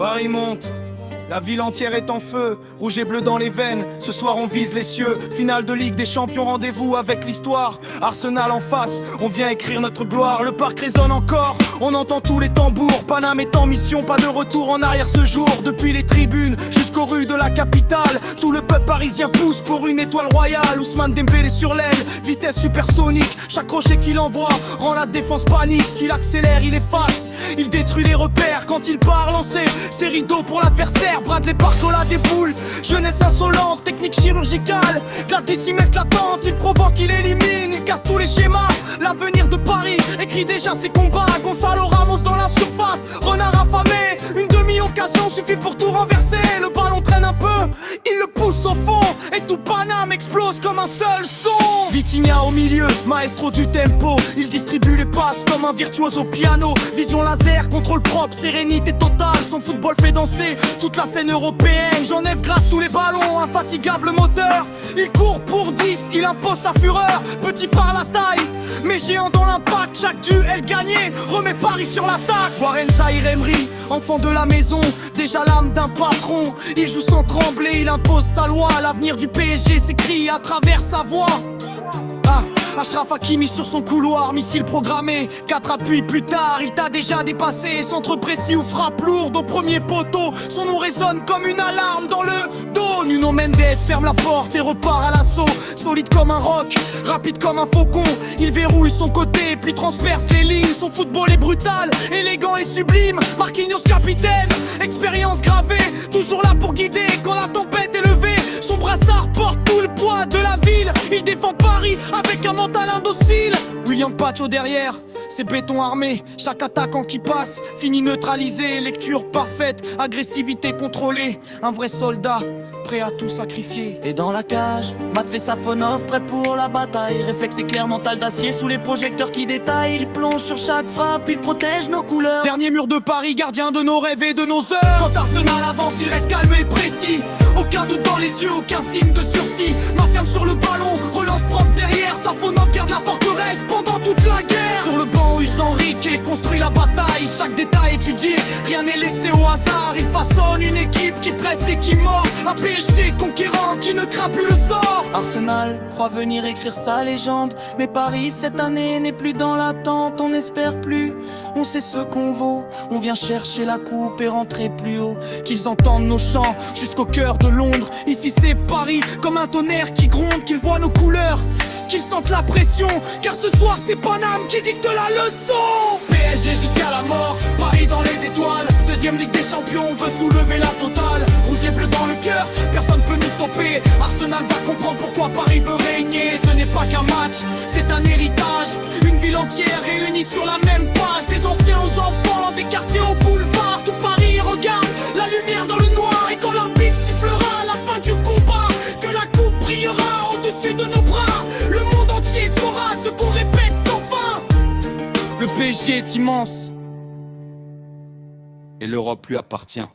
Paris monte, la ville entière est en feu, rouge et bleu dans les veines, ce soir on vise les cieux. Finale de Ligue des Champions, rendez-vous avec l'histoire. Arsenal en face, on vient écrire notre gloire. Le parc résonne encore, on entend tous les tambours. Paname est en mission, pas de retour en arrière ce jour. Depuis les tribunes jusqu'aux rues de la capitale, tout le peuple parisien pousse pour une étoile royale. Ousmane Dembélé sur l'aile, vitesse supersonique. Chaque crochet qu'il envoie rend la défense panique. Il accélère, il efface, il détruit les repères. Quand il part lancer, c'est rideau pour l'adversaire. Bradley Barcola déboule, jeunesse insolente, technique chirurgicale, de la décimètre latente. Il provoque, il élimine, il casse tous les schémas. L'avenir de Paris écrit déjà ses combats. Gonzalo Ramos dans la surface, renard affamé. Une demi-occasion suffit pour tout renverser. Le ballon traîne un peu, il le pousse au fond, et tout Paname explose comme un seul son. Vitinha au milieu, maestro du tempo. Il distribue les passes comme un virtuose au piano. Vision laser, contrôle propre, sérénité totale. Son football fait danser toute la scène européenne. Genève gratte tous les ballons, infatigable moteur. Il court pour 10, il impose sa fureur. Petit par la taille, mais géant dans l'impact. Chaque duel gagné remet Paris sur l'attaque. Warren Zaïre Emery, enfant de la maison, déjà l'âme d'un patron. Il joue sans trembler, il impose sa loi. L'avenir du PSG s'écrit à travers sa voix. Achraf Hakimi sur son couloir, missile programmé. 4 appuis plus tard, il t'a déjà dépassé. Centre précis ou frappe lourde au premier poteau. Son nom résonne comme une alarme dans le dos. Nuno Mendes ferme la porte et repart à l'assaut. Solide comme un roc, rapide comme un faucon. Il verrouille son côté puis transperce les lignes. Son football est brutal, élégant et sublime. Marquinhos capitaine, expérience gravée. Toujours là pour guider quand la tempête est levée. Son brassard porte tout le poids de la ville. Il défend Paris avec un mental indocile. William Pacho derrière, c'est béton armé. Chaque attaquant qui passe finit neutralisé. Lecture parfaite, agressivité contrôlée. Un vrai soldat, prêt à tout sacrifier. Et dans la cage, Matvey Safonov, prêt pour la bataille. Réflexe éclair, mental d'acier sous les projecteurs qui détaillent. Il plonge sur chaque frappe, il protège nos couleurs. Dernier mur de Paris, gardien de nos rêves et de nos heures. Quand Arsenal avance, il reste calme et précis. Aucun doute dans les yeux, aucun signe de sursis. Main ferme sur le ballon, relance propre derrière. Safonov garde la forteresse pendant toute la guerre. Sur le banc, Enrique construit la bataille. Chaque détail étudié, rien n'est laissé au hasard. Il façonne une équipe qui presse et qui mord. Un PSG conquérant qui ne craint plus le sort. Arsenal croit venir écrire sa légende, mais Paris cette année n'est plus dans l'attente. On n'espère plus, on sait ce qu'on vaut. On vient chercher la coupe et rentrer plus haut. Qu'ils entendent nos chants jusqu'au cœur de Londres. Ici c'est Paris, comme un tonnerre qui gronde. Qu'ils voient nos couleurs, qu'ils sentent la pression. Car ce soir c'est Paname qui dicte la leçon. PSG jusqu'à la mort, Paris dans les étoiles. Deuxième Ligue des Champions, on veut soulever la totale. Rouge et bleu dans le cœur, personne peut nous stopper. Arsenal va comprendre pourquoi Paris veut régner. Ce n'est pas qu'un match, c'est un héritage. Une ville entière réunie sur la même page. Des anciens aux enfants, des quartiers au boulevard. Tout Paris regarde la lumière dans le noir. Et quand l'arbitre sifflera la fin du combat, que la coupe brillera au-dessus de nos bras. Le monde entier saura ce qu'on répète sans fin. Le PSG est immense et l'Europe lui appartient.